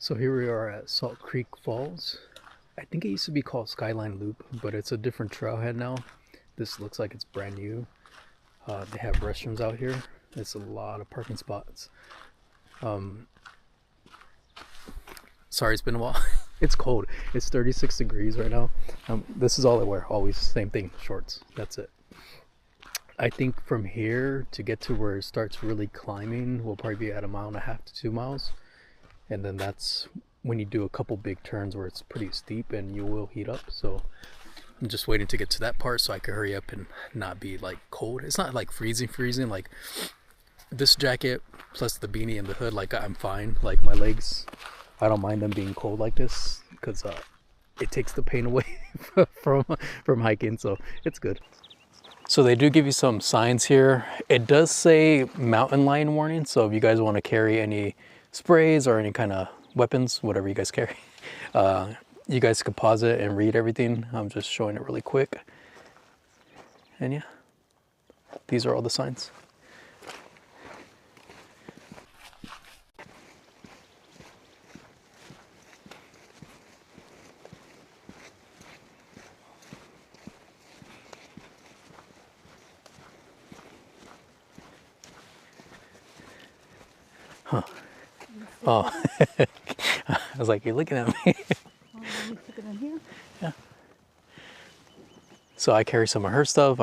So here we are at Salt Creek Falls. I think it used to be called Skyline Loop, but it's a different trailhead now. This looks like it's brand new. They have restrooms out here. It's a lot of parking spots. Sorry, it's been a while. It's cold. It's 36 degrees right now. This is all I wear, always same thing, shorts. That's it. I think from here to get to where it starts really climbing, we'll probably be at 1.5 to 2 miles. And then that's when you do a couple big turns where it's pretty steep and you will heat up. So I'm just waiting to get to that part so I can hurry up and not be like cold. It's not like freezing. Like this jacket plus the beanie and the hood, like I'm fine. Like my legs, I don't mind them being cold like this because it takes the pain away from hiking. So it's good. So they do give you some signs here. It does say mountain lion warning. So if you guys want to carry any sprays or any kind of weapons, whatever you guys carry, you guys can pause it and read everything. I'm just showing it really quick. And yeah, these are all the signs. Huh. Oh, I was like, you're looking at me. Yeah. So I carry some of her stuff.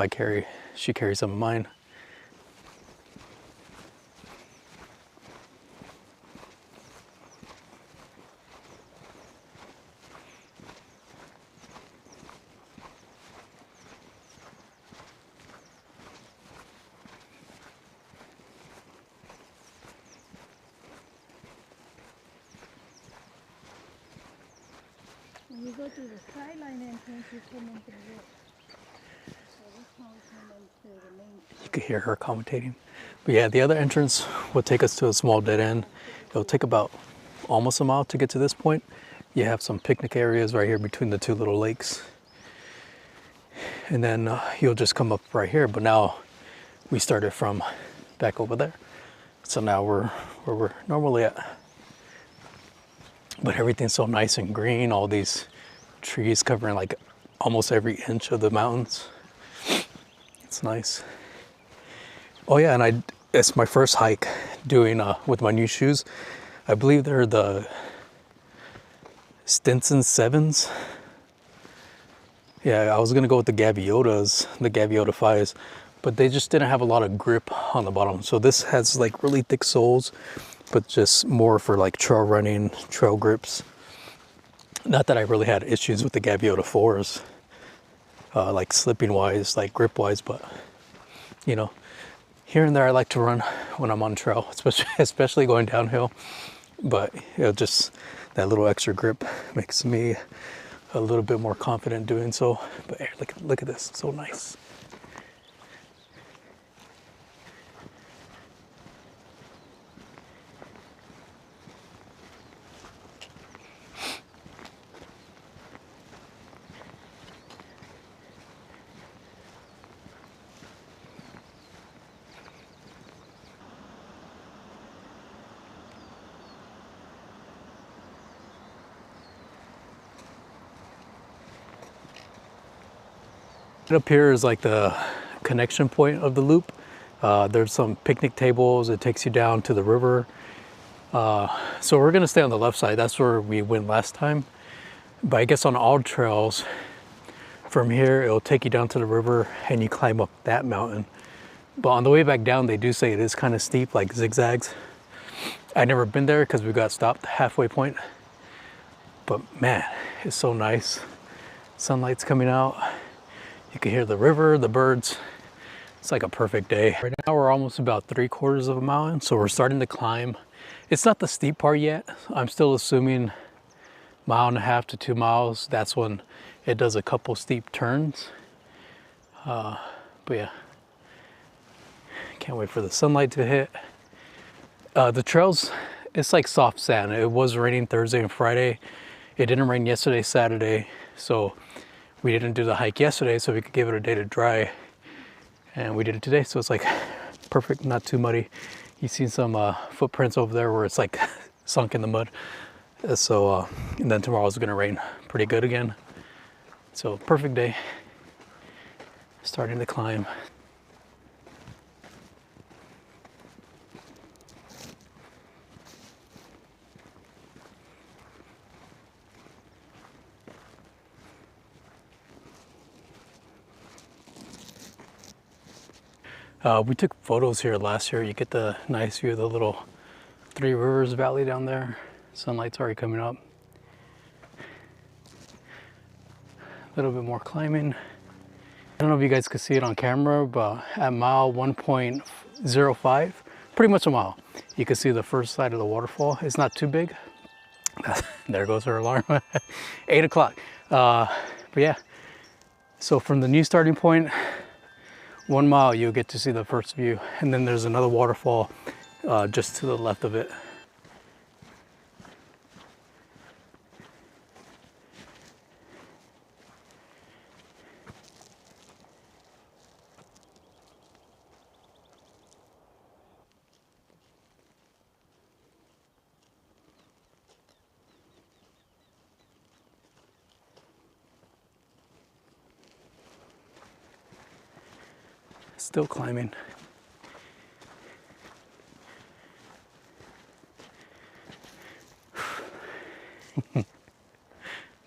She carries some of mine. When you go to the skyline entrance, you come into the road. So this how we come into the main. You could hear her commentating. But yeah, the other entrance will take us to a small dead end. It'll take about almost a mile to get to this point. You have some picnic areas right here between the two little lakes. And then you'll just come up right here. But now we started from back over there. So now we're where we're normally at. But everything's so nice and green. All these trees covering like almost every inch of the mountains. It's nice. Oh yeah, and it's my first hike doing with my new shoes. I believe they're the Stinson 7s. Yeah, I was gonna go with the Gaviotas, the Gaviota 5s, but they just didn't have a lot of grip on the bottom. So this has like really thick soles, but just more for like trail running, trail grips. Not that I really had issues with the Gaviota 4s, like slipping wise, like grip wise, but you know, here and there I like to run when I'm on trail, especially going downhill. But just that little extra grip makes me a little bit more confident doing so. But hey, look at this, so nice. Up here is like the connection point of the loop. There's some picnic tables. It takes you down to the river. So we're gonna stay on the left side. That's where we went last time. But I guess on all trails, from here, it'll take you down to the river and you climb up that mountain. But on the way back down, they do say it is kind of steep, like zigzags. I've never been there because we got stopped halfway point. But man, it's so nice. Sunlight's coming out. You can hear the river, the birds. It's like a perfect day. Right now we're almost about 3/4 of a mile in, so we're starting to climb. It's not the steep part yet. I'm still assuming 1.5 to 2 miles. That's when it does a couple steep turns. But yeah, can't wait for the sunlight to hit. The trails, it's like soft sand. It was raining Thursday and Friday. It didn't rain yesterday, Saturday. So we didn't do the hike yesterday, so we could give it a day to dry. And we did it today, so it's like perfect, not too muddy. You've seen some footprints over there where it's like sunk in the mud. So, and then tomorrow's gonna rain pretty good again. So perfect day. Starting to climb. We took photos here last year. You get the nice view of the little Three Rivers Valley down there. Sunlight's already coming up. A little bit more climbing. I don't know if you guys can see it on camera, but at mile 1.05, pretty much a mile, you can see the first side of the waterfall. It's not too big. There goes her alarm. 8 o'clock. But yeah, so from the new starting point, 1 mile, you'll get to see the first view. And then there's another waterfall just to the left of it. Still climbing.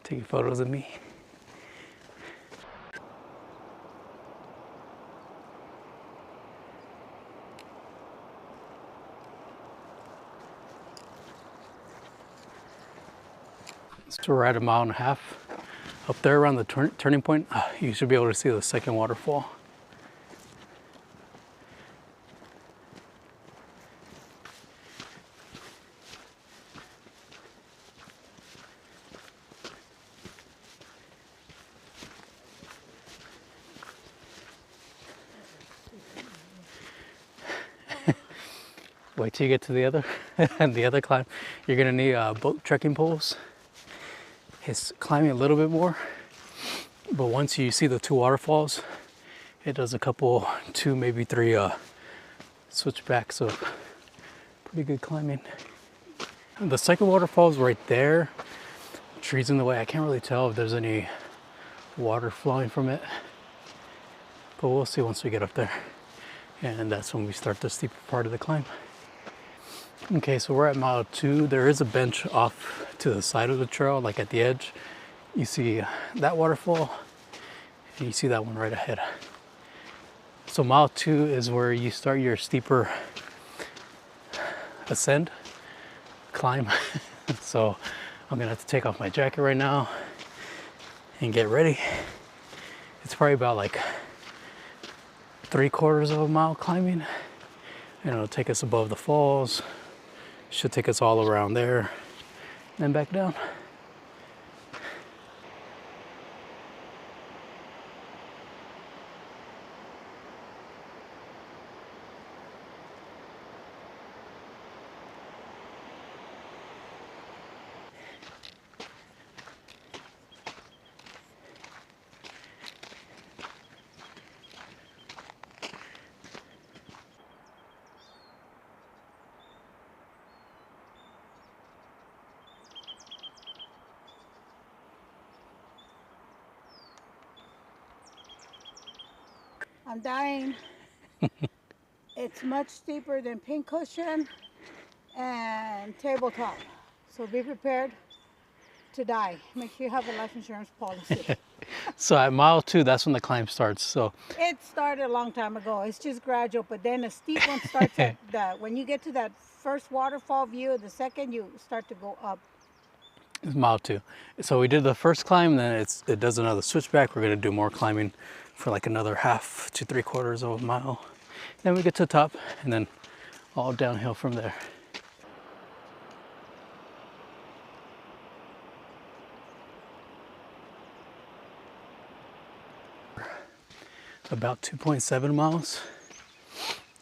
Taking photos of me. So we're at 1.5 miles. Up there around the turning point, you should be able to see the second waterfall. Wait till you get to the other and the other climb. You're gonna need boat trekking poles. It's climbing a little bit more, but once you see the 2 waterfalls, it does a couple, 2, maybe 3 switchbacks of pretty good climbing. The second waterfall is right there. Trees in the way. I can't really tell if there's any water flowing from it, but we'll see once we get up there. And that's when we start the steeper part of the climb. Okay, so we're at mile 2. There is a bench off to the side of the trail, like at the edge. You see that waterfall, and you see that one right ahead. So mile 2 is where you start your steeper ascend, climb. So I'm gonna have to take off my jacket right now and get ready. It's probably about like 3/4 of a mile climbing, and it'll take us above the falls. Should take us all around there, then back down. I'm dying. It's much steeper than Pincushion and Tabletop. So be prepared to die. Make sure you have a life insurance policy. So at mile 2, that's when the climb starts. So It started a long time ago. It's just gradual, but then a steep one starts at when you get to that first waterfall view, the second you start to go up. it's mile 2. So we did the first climb, then it does another switchback. We're gonna do more climbing for like another 1/2 to 3/4 of a mile. Then we get to the top, and then all downhill from there. About 2.7 miles.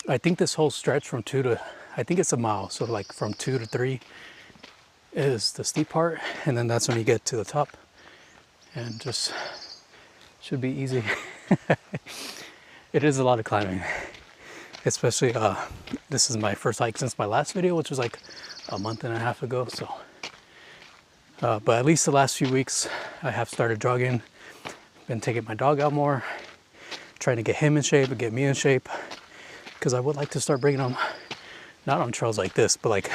I think this whole stretch from 2 to, I think it's a mile. So like from 2 to 3 is the steep part, and then that's when you get to the top, and just should be easy. It is a lot of climbing, especially this is my first hike since my last video, which was like 1.5 months ago. So But at least the last few weeks, I have started jogging. Been taking my dog out more, trying to get him in shape and get me in shape. Because I would like to start bringing him, not on trails like this, but like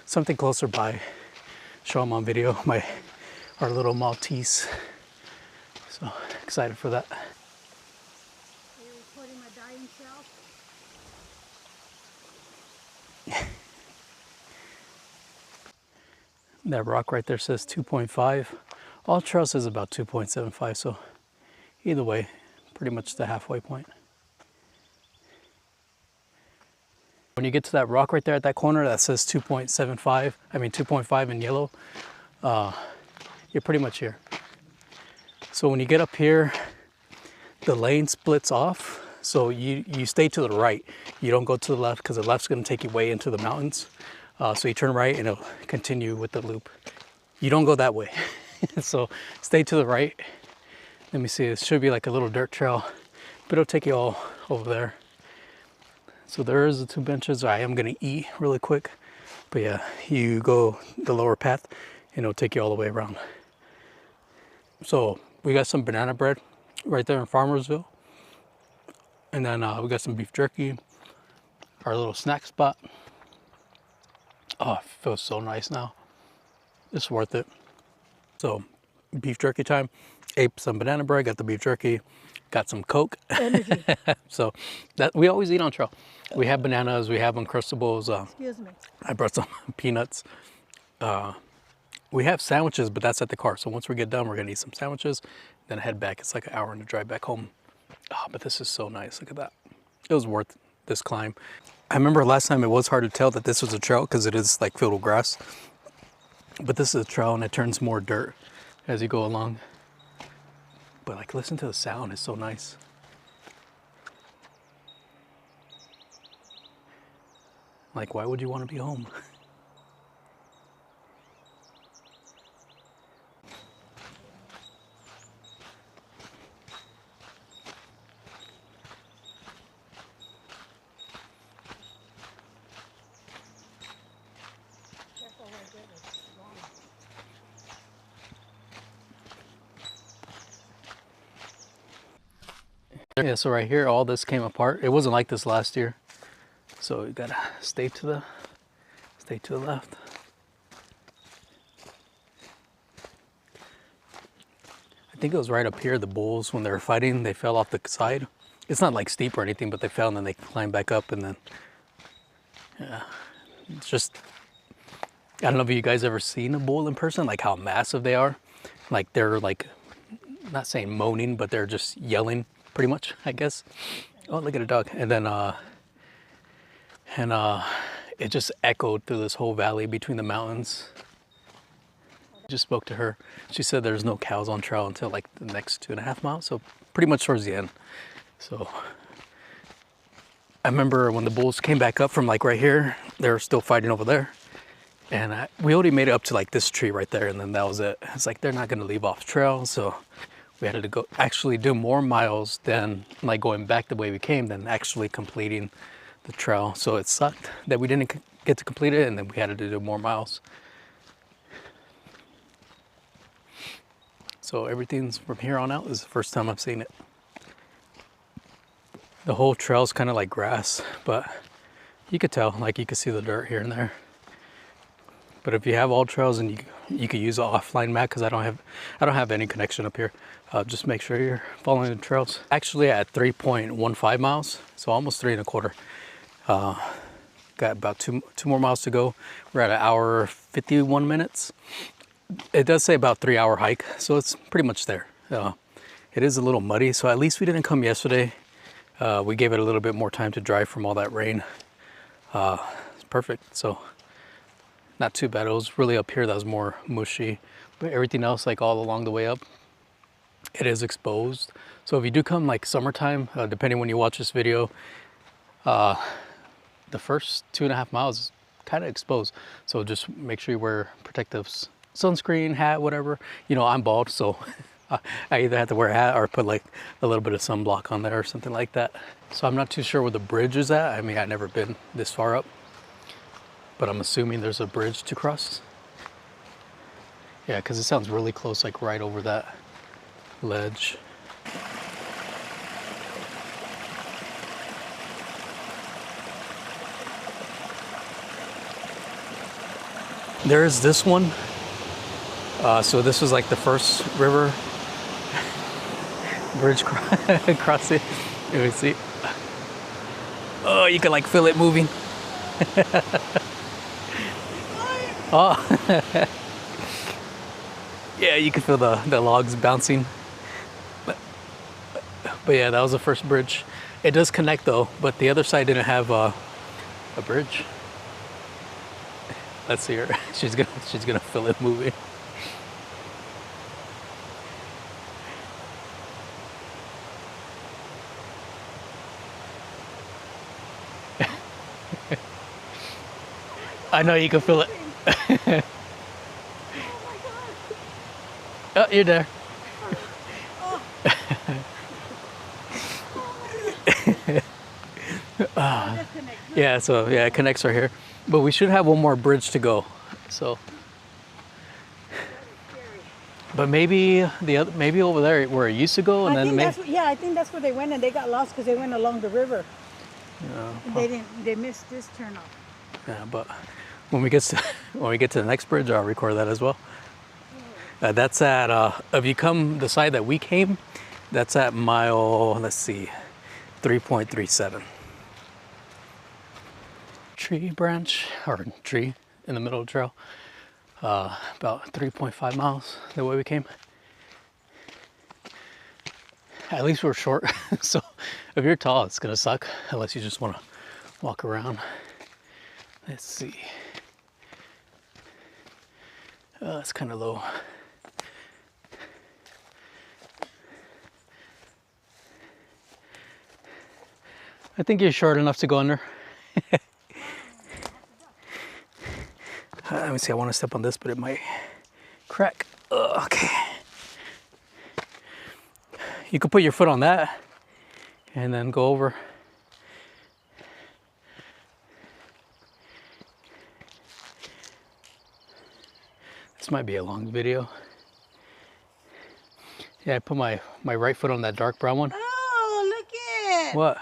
something closer by. Show him on video, our little Maltese. So excited for that. Are you recording my dying self? That rock right there says 2.5. All trail says about 2.75, so either way, pretty much the halfway point. When you get to that rock right there at that corner that says 2.75, I mean 2.5 in yellow, you're pretty much here. So when you get up here, the lane splits off. So you stay to the right. You don't go to the left because the left's gonna take you way into the mountains. So you turn right and it'll continue with the loop. You don't go that way. So stay to the right. Let me see, it should be like a little dirt trail, but it'll take you all over there. So there is the 2 benches. I am gonna eat really quick. But yeah, you go the lower path and it'll take you all the way around. So we got some banana bread right there in Farmersville. And then we got some beef jerky, our little snack spot. Oh, it feels so nice now. It's worth it. So beef jerky time. Ate some banana bread, got the beef jerky, got some Coke. Energy. So that we always eat on trail. We have bananas, we have Uncrustables. Excuse me. I brought some peanuts. We have sandwiches, but that's at the car. So once we get done, we're gonna eat some sandwiches, then head back. It's like an hour and a drive back home. Oh, but this is so nice. Look at that. It was worth this climb. I remember last time it was hard to tell that this was a trail because it is like filled with grass. But this is a trail and it turns more dirt as you go along. But like, listen to the sound, it's so nice. Like, why would you want to be home? Yeah, so right here, all this came apart. It wasn't like this last year. So you gotta stay to the left. I think it was right up here, the bulls, when they were fighting, they fell off the side. It's not like steep or anything, but they fell and then they climbed back up and then, yeah. It's just, I don't know if you guys ever seen a bull in person, like how massive they are. Like they're like, not saying moaning, but they're just yelling pretty much, I guess. Oh, look at a dog. And then, it just echoed through this whole valley between the mountains. I just spoke to her. She said there's no cows on trail until like the next 2.5 miles. So pretty much towards the end. So I remember when the bulls came back up from like right here, they were still fighting over there. And we already made it up to like this tree right there. And then that was it. It's like, they're not going to leave off trail. So we had to go actually do more miles than like going back the way we came than actually completing the trail. So it sucked that we didn't get to complete it, and then we had to do more miles. So everything's from here on out. This is the first time I've seen it. The whole trail's kind of like grass, but you could tell, like you could see the dirt here and there. But if you have all trails, and you could use an offline map, because I don't have any connection up here. Just make sure you're following the trails. Actually at 3.15 miles, so almost 3.25. Got about two more miles to go. We're at 1 hour 51 minutes. It does say about 3-hour hike, so it's pretty much there. It is a little muddy, so at least we didn't come yesterday. We gave it a little bit more time to dry from all that rain. It's perfect. So not too bad. It was really up here that was more mushy, but everything else, like all along the way up, it is exposed. So if you do come like summertime, depending when you watch this video, the first 2.5 miles is kind of exposed. So just make sure you wear protective sunscreen, hat, whatever. You know, I'm bald, so I either have to wear a hat or put like a little bit of sunblock on there or something like that. So I'm not too sure where the bridge is at. I mean, I've never been this far up, but I'm assuming there's a bridge to cross. Yeah, because it sounds really close, like right over that ledge. There is this one. So this was like the first river bridge crossing. Let me see. Oh, you can like feel it moving. Oh, yeah, you can feel the logs bouncing. But yeah, that was the first bridge. It does connect though, but the other side didn't have a bridge. Let's see her. She's gonna feel it moving. I know you can feel it. Oh, you're there. Yeah, so yeah, it connects right here. But we should have one more bridge to go. So, but maybe maybe over there where it used to go, and I then think I think that's where they went, and they got lost because they went along the river. And they missed this turn off. Yeah, but when we get to the next bridge, I'll record that as well. That's at if you come the side that we came, that's at mile, let's see, 3.37. Tree branch or tree in the middle of the trail. About 3.5 miles the way we came. At least we're short, so if you're tall, it's gonna suck unless you just want to walk around. Let's see. It's kind of low. I think you're short enough to go under. Let me see, I want to step on this, but it might crack. Okay. You could put your foot on that and then go over. This might be a long video. Yeah, I put my right foot on that dark brown one. Oh, look it! What?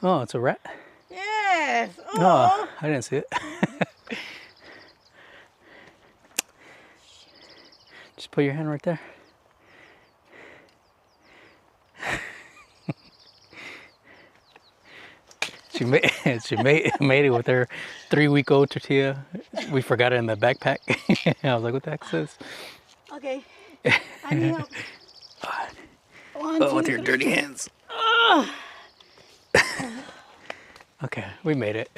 Oh, it's a rat? Yes. Oh, I didn't see it. Just put your hand right there. She made it with her 3-week-old tortilla. We forgot it in the backpack. I was like, what the heck is this? Okay. I need help. With your dirty hands. Okay, we made it.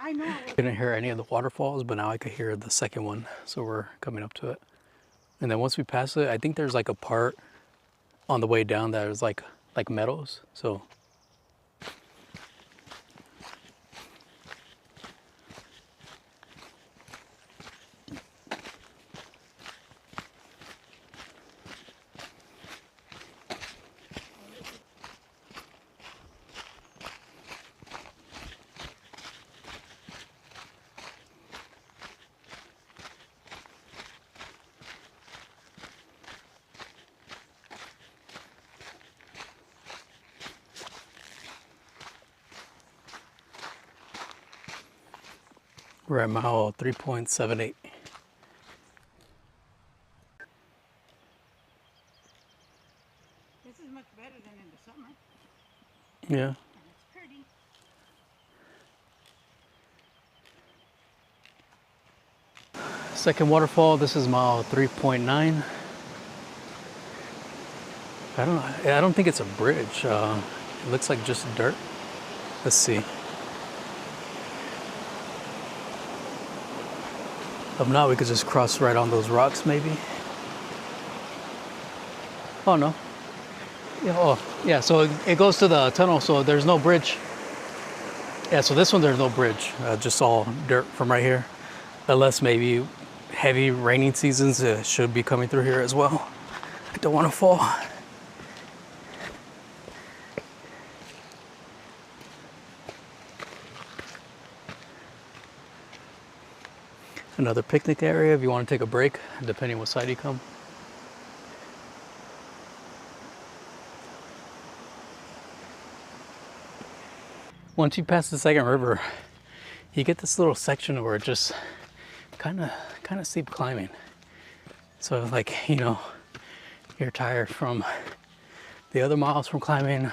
I know. Didn't hear any of the waterfalls, but now I could hear the second one. So we're coming up to it. And then once we pass it, I think there's like a part on the way down that is like meadows. So we're at mile 3.78. This is much better than in the summer. Yeah. And it's pretty. Second waterfall, this is mile 3.9. I don't think it's a bridge. It looks like just dirt. Let's see. If not, we could just cross right on those rocks maybe. Oh no. Yeah, oh, yeah, so it goes to the tunnel, so there's no bridge. Yeah, so this one there's no bridge, just all dirt from right here. Unless maybe heavy raining seasons should be coming through here as well. I don't want to fall. Another picnic area if you want to take a break, depending what side you come. Once you pass the second river, you get this little section where it just kind of steep climbing. So like, you know, you're tired from the other miles from climbing,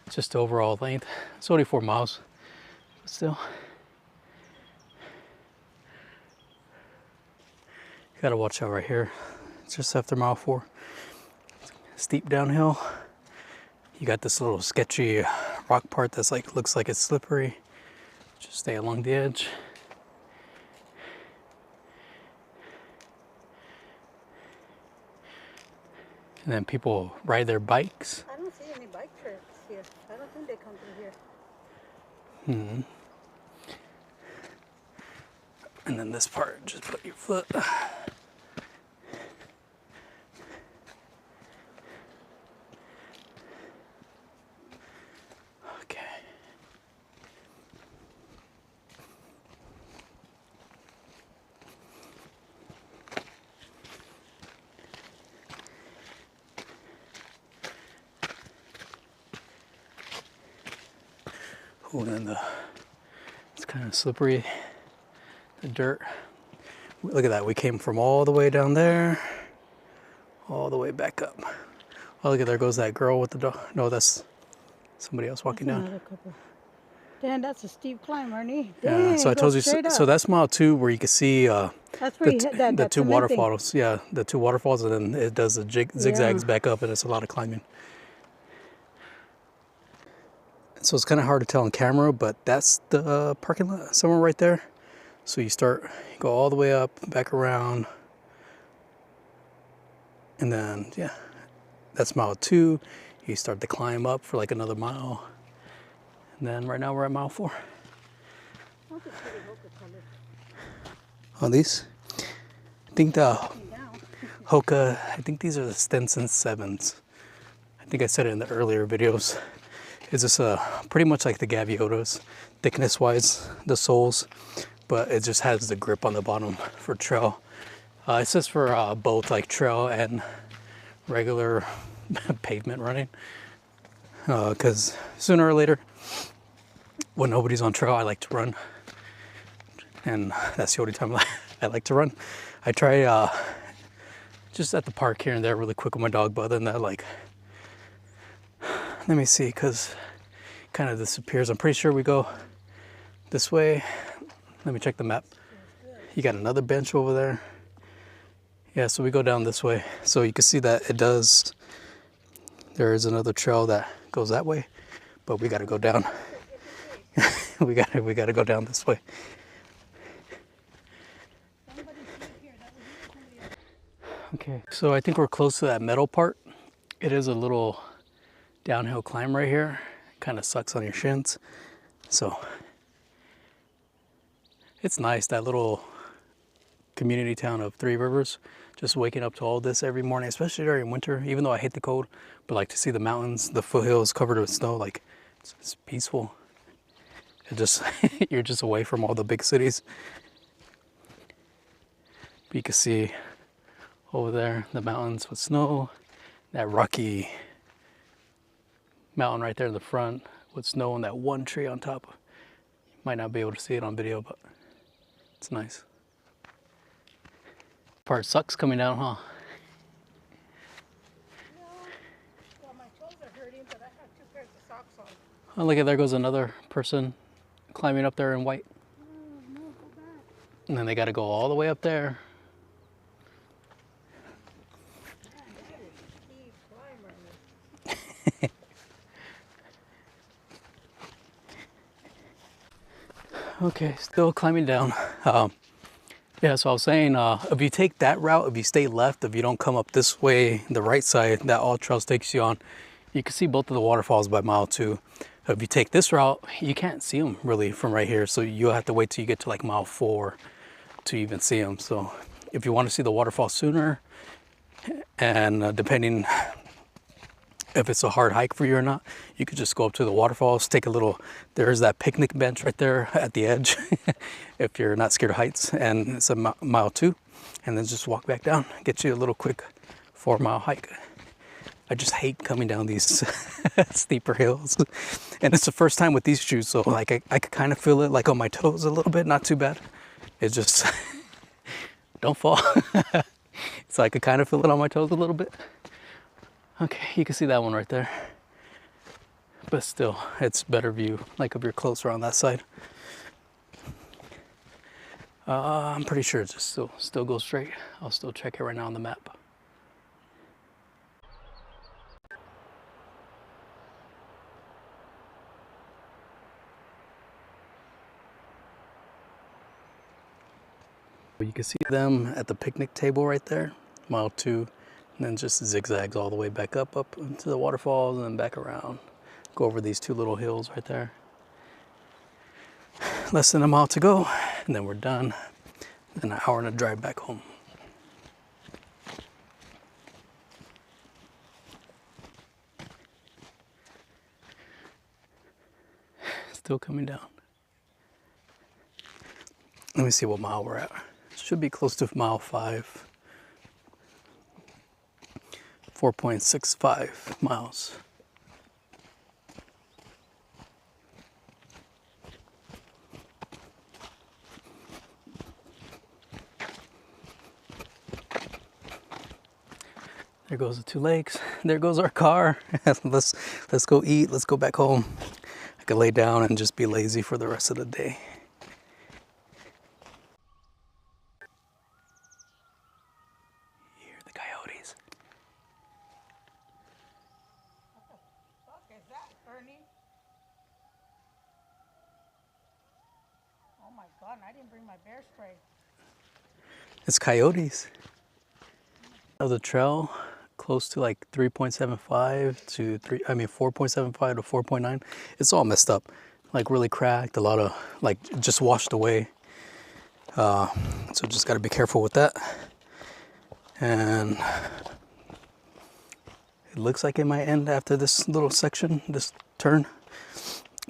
just the overall length. It's only 4 miles, but still. You gotta watch out right here. It's just after mile 4. Steep downhill. You got this little sketchy rock part that's like, looks like it's slippery. Just stay along the edge. And then people ride their bikes. I don't see any bike trails here. I don't think they come through here. And then this part, just put your foot. Okay. Oh, and then it's kind of slippery, the dirt. Look at that, we came from all the way down there, all the way back up. Oh, look at, there goes that girl with the dog. No, that's somebody else walking down. Another couple. Damn, that's a steep climb, Ernie. Yeah, Dang, so I go told you, straight so up. that's mile 2 where you can see That's where you hit that, the that 2 cement thing. waterfalls. Yeah, the 2 waterfalls, and then it does the zigzags back up, and it's a lot of climbing. So it's kind of hard to tell on camera, but that's the parking lot somewhere right there. So you go all the way up, back around, and then, yeah, that's mile 2. You start to climb up for like another mile. And then right now we're at mile 4. Oh, these? I think the Hoka, I think these are the Stinson 7s. I think I said it in the earlier videos. It's just pretty much like the Gaviotas, thickness-wise, the soles, but it just has the grip on the bottom for trail. It says for both like trail and regular pavement running, because sooner or later, when nobody's on trail, I like to run, and that's the only time I like to run. I try just at the park here and there really quick with my dog, but other than that, like, let me see, because it kind of disappears. I'm pretty sure we go this way. Let me check the map. You got another bench over there. Yeah, so we go down this way. So you can see that there is another trail that goes that way, but we got to go down. we got to go down this way. Okay, so I think we're close to that metal part. It is a little downhill climb right here. Kind of sucks on your shins. So it's nice, that little community town of Three Rivers. Just waking up to all this every morning, especially during winter, even though I hate the cold, but like to see the mountains, the foothills covered with snow, like it's peaceful. It just, you're just away from all the big cities. But you can see over there, the mountains with snow, that rocky mountain right there in the front with snow and that one tree on top. You might not be able to see it on video, but it's nice. Part sucks coming down, huh? No. Well, my toes are hurting, but I have 2 pairs of socks on. Oh, look at, there goes another person climbing up there in white. No, go back. And then they got to go all the way up there. Man, that is a steep climb, Ernie. Okay, still climbing down. Yeah, so I was saying, if you take that route, if you stay left, if you don't come up this way, the right side that All Trails takes you on, you can see both of the waterfalls by mile 2. If you take this route, you can't see them really from right here. So you'll have to wait till you get to like mile 4 to even see them. So if you want to see the waterfall sooner, and depending if it's a hard hike for you or not. You could just go up to the waterfalls, take a little, there's that picnic bench right there at the edge if you're not scared of heights, and it's a mile 2, and then just walk back down, get you a little quick 4-mile hike. I just hate coming down these steeper hills, and it's the first time with these shoes, so like I could kind of feel it like on my toes a little bit, not too bad. It's just don't fall. So I could kind of feel it on my toes a little bit. Okay, you can see that one right there, but still it's better view like if you're closer on that side. I'm pretty sure it just still goes straight. I'll still check it right now on the map. You can see them at the picnic table right there, mile 2, and then just zigzags all the way back up into the waterfalls and then back around. Go over these 2 little hills right there. Less than a mile to go, and then we're done. And an hour and a drive back home. Still coming down. Let me see what mile we're at. Should be close to mile 5. 4.65 miles. There goes the 2 lakes. There goes our car. Let's go eat. Let's go back home. I could lay down and just be lazy for the rest of the day. You hear the coyotes. What the fuck is that, Bernie? Oh my god, and I didn't bring my bear spray. It's coyotes. Of the trail, close to like 3.75 to 4.75 to 4.9. It's all messed up, like really cracked, a lot of like just washed away. So just got to be careful with that. And it looks like it might end after this little section, this turn.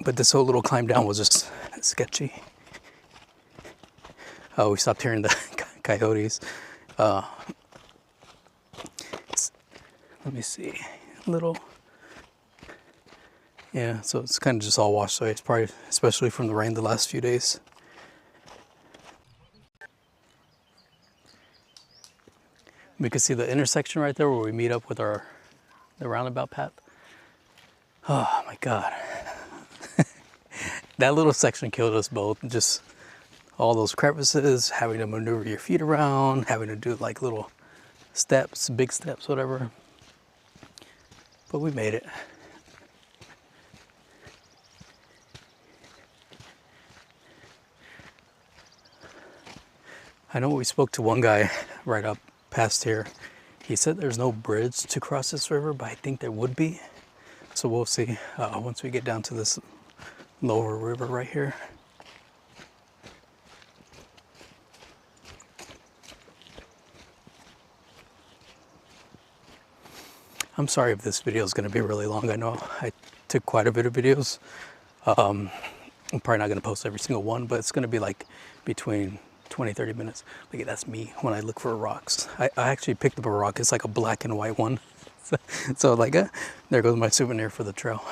But this whole little climb down was just sketchy. Oh, we stopped hearing the coyotes. Let me see, yeah, so it's kind of just all washed away. It's probably, especially from the rain the last few days. We can see the intersection right there where we meet up with the roundabout path. Oh my God. That little section killed us both. Just all those crevices, having to maneuver your feet around, having to do like little steps, big steps, whatever. But we made it. I know we spoke to one guy right up past here. He said there's no bridge to cross this river, but I think there would be. So we'll see once we get down to this lower river right here. I'm sorry if this video is going to be really long. I know I took quite a bit of videos. I'm probably not going to post every single one, but it's going to be like between 20-30 minutes. Look at, that's me when I look for rocks. I actually picked up a rock. It's like a black and white one. So like, there goes my souvenir for the trail.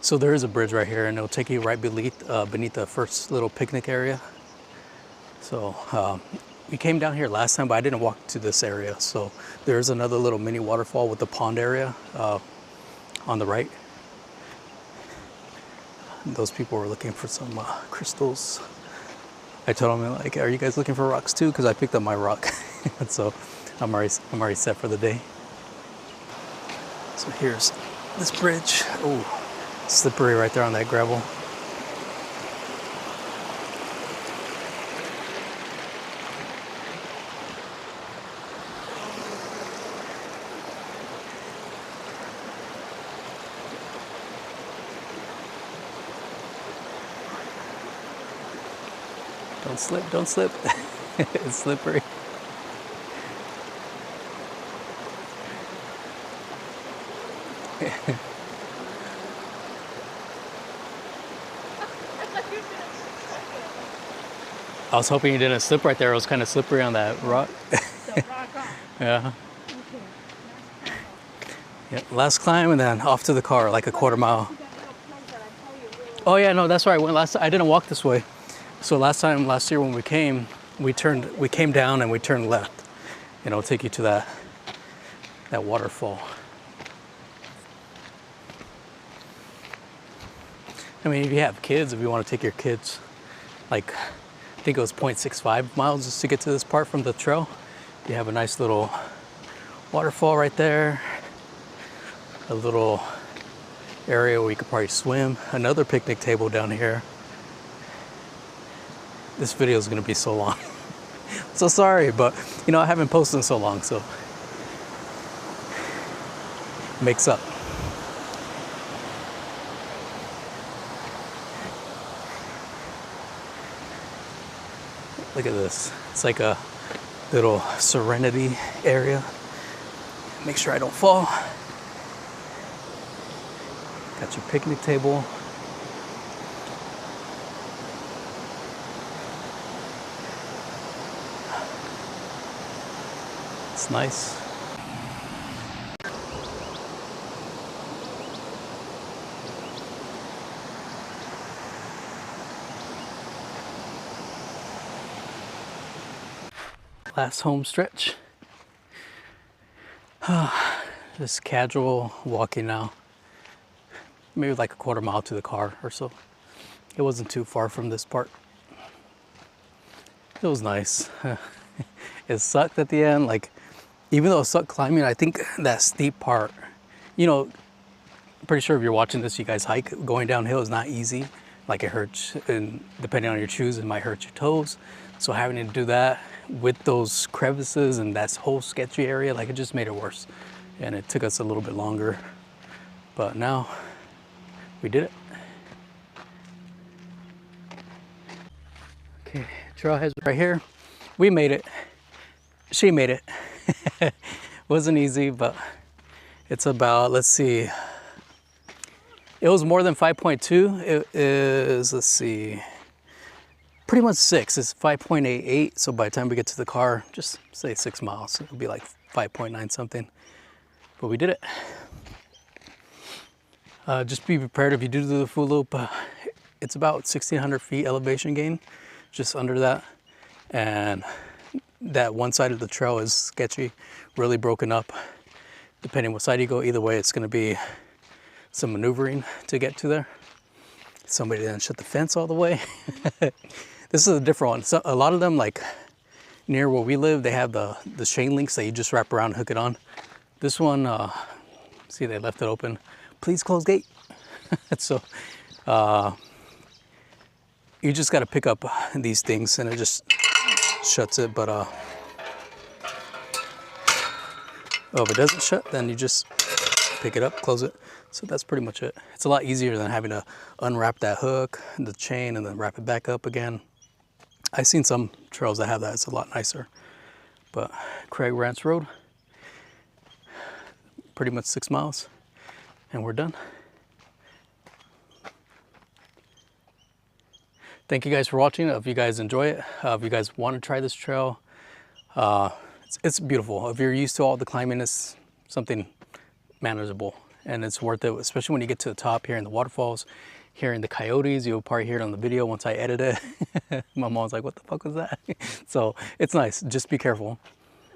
So there is a bridge right here, and it'll take you right beneath the first little picnic area. So we came down here last time, but I didn't walk to this area. So there's another little mini waterfall with the pond area on the right. Those people were looking for some crystals. I told them, like, are you guys looking for rocks too? Because I picked up my rock. So I'm already set for the day. So here's this bridge. Oh, slippery right there on that gravel. Don't slip, don't slip. It's slippery. I was hoping you didn't slip right there. It was kind of slippery on that rock. The rock off. Yeah. Okay. Yeah. Last climb and then off to the car, like a quarter mile. That little place that I told you really Oh yeah, no, that's where I went last. I didn't walk this way. So last year when we came down and we turned left. And it'll take you to that waterfall. I mean, if you have kids, if you want to take your kids, like, I think it was 0.65 miles just to get to this part from the trail. You have a nice little waterfall right there. A little area where you could probably swim. Another picnic table down here. This video is going to be so long. So sorry, but you know, I haven't posted in so long, so makes up. Look at this. It's like a little serenity area. Make sure I don't fall. Got your picnic table. It's nice. Last home stretch. Just casual walking now. Maybe like a quarter mile to the car or so. It wasn't too far from this part. It was nice. It sucked at the end. Like, even though it sucked climbing, I think that steep part, you know, I'm pretty sure if you're watching this, you guys hike, going downhill is not easy. Like, it hurts, and depending on your shoes, it might hurt your toes. So having to do that with those crevices and that whole sketchy area, like, it just made it worse. And it took us a little bit longer, but now we did it. Okay, trailhead's right here. We made it. She made it. Wasn't easy, but it's about, let's see, it was more than 5.2. It is, let's see, pretty much 6. It's 5.88. So by the time we get to the car, just say 6 miles. It'll be like 5.9 something. But we did it. Just be prepared if you do the full loop. It's about 1,600 feet elevation gain, just under that. And that one side of the trail is sketchy, really broken up. Depending what side you go, either way, it's going to be some maneuvering to get to there. Somebody didn't shut the fence all the way. This is a different one. So a lot of them, like near where we live, they have the chain links that you just wrap around and hook it on. This one, see, they left it open. Please close gate. So you just got to pick up these things and it just shuts it. But oh, if it doesn't shut, then you just pick it up, close it. So that's pretty much it. It's a lot easier than having to unwrap that hook, the chain, and then wrap it back up again. I've seen some trails that have that. It's a lot nicer. But Craig Ranch Road, pretty much 6 miles, and we're done. Thank you guys for watching. If you guys enjoy it, if you guys want to try this trail, it's beautiful. If you're used to all the climbing, it's something manageable and it's worth it, especially when you get to the top, hearing the waterfalls, hearing the coyotes. You'll probably hear it on the video once I edit it. My mom's like, what the fuck was that? So it's nice. Just be careful.